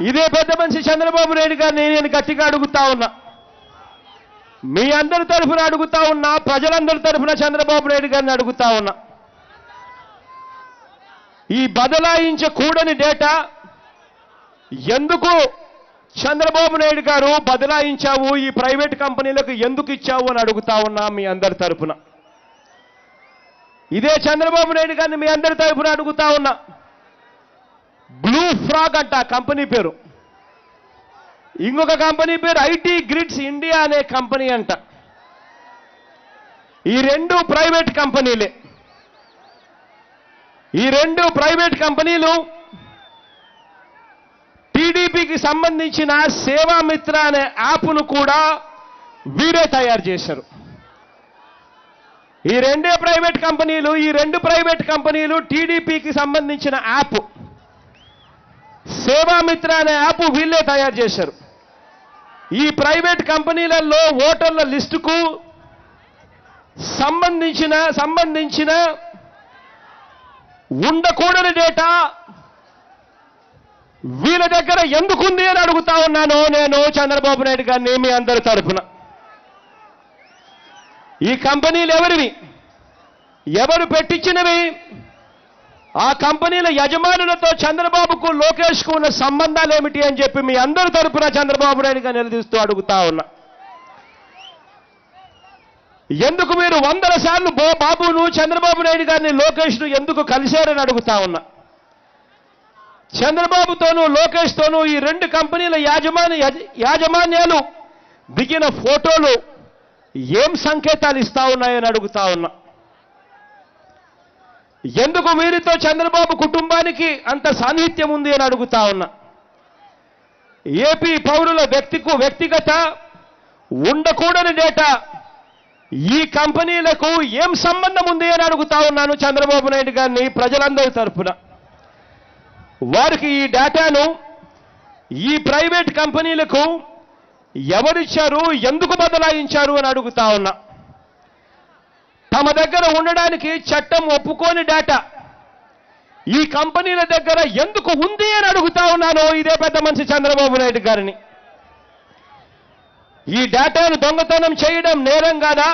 ఇదే పెద్ద మనిషి చంద్రబాబు నాయుడు గారిని నేను గట్టిగా అడుగుతా ఉన్నా, మీ అందరి తరఫున అడుగుతా ఉన్నా, ప్రజలందరి తరఫున చంద్రబాబు నాయుడు గారిని అడుగుతా ఉన్నా, ఈ బదలాయించకూడని డేటా ఎందుకు చంద్రబాబు నాయుడు గారు బదలాయించావు, ఈ ప్రైవేట్ కంపెనీలకు ఎందుకు ఇచ్చావు అని అడుగుతా ఉన్నా మీ అందరి తరఫున. ఇదే చంద్రబాబు నాయుడు గారిని మీ అందరి తరఫున అడుగుతా ఉన్నా. బ్లూ ఫ్రాగ్ అంట కంపెనీ పేరు, ఇంకొక కంపెనీ పేరు ఐటీ గ్రిడ్స్ ఇండియా అనే కంపెనీ అంట. ఈ రెండు ప్రైవేట్ కంపెనీలే. ఈ రెండు ప్రైవేట్ కంపెనీలు టీడీపీకి సంబంధించిన సేవామిత్ర అనే యాప్ను కూడా వీరే తయారు చేశారు. ఈ రెండు ప్రైవేట్ కంపెనీలు టీడీపీకి సంబంధించిన యాప్ సేవామిత్ర అనే యాప్ వీళ్ళే తయారు చేశారు. ఈ ప్రైవేట్ కంపెనీలలో ఓటర్ల లిస్టుకు సంబంధించిన ఉండకూడని డేటా వీళ్ళ దగ్గర ఎందుకుంది అని అడుగుతా ఉన్నాను నేను చంద్రబాబు నాయుడు గారిని మీ అందరి తరఫున. ఈ కంపెనీలు ఎవరివి, ఎవరు పెట్టించినవి, ఆ కంపెనీల యజమానులతో చంద్రబాబుకు లోకేష్కు ఉన్న సంబంధాలు ఏమిటి అని చెప్పి మీ అందరి తరఫున చంద్రబాబు నాయుడు గారు నిలదీస్తూ అడుగుతా ఉన్నా. ఎందుకు మీరు 100 సార్లు బాబును చంద్రబాబు నాయుడు గారిని లోకేష్ను ఎందుకు కలిశారని అడుగుతా ఉన్నా. చంద్రబాబుతోనూ లోకేష్తోనూ ఈ రెండు కంపెనీల యాజమాన్యాలు దిగిన ఫోటోలు ఏం సంకేతాలు ఇస్తా ఉన్నాయని అడుగుతా ఉన్నా. ఎందుకు వీరితో చంద్రబాబు కుటుంబానికి అంత సాన్నిహిత్యం ఉంది అని అడుగుతా ఉన్నా. ఏపీ పౌరుల వ్యక్తిగత ఉండకూడని డేటా ఈ కంపెనీలకు ఏం సంబంధం ఉంది అని అడుగుతా ఉన్నాను చంద్రబాబు నాయుడు గారిని ప్రజలందరి తరఫున. వారికి ఈ డేటాను ఈ ప్రైవేట్ కంపెనీలకు ఎవరిచ్చారు, ఎందుకు బదలాయించారు అని అడుగుతా ఉన్నా. తమ దగ్గర ఉండడానికి చట్టం ఒప్పుకోని డేటా ఈ కంపెనీల దగ్గర ఎందుకు ఉంది అని అడుగుతా ఉన్నాను ఇదే పెద్ద మనిషి చంద్రబాబు నాయుడు గారిని. ఈ డేటాను దొంగతనం చేయడం నేరం కాదా?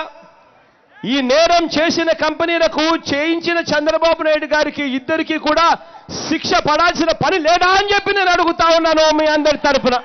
ఈ నేరం చేసిన కంపెనీలకు చేయించిన చంద్రబాబు నాయుడు గారికి ఇద్దరికీ కూడా శిక్ష పడాల్సిన పని లేదా అని చెప్పి నేను అడుగుతా ఉన్నాను మీ అందరి తరఫున.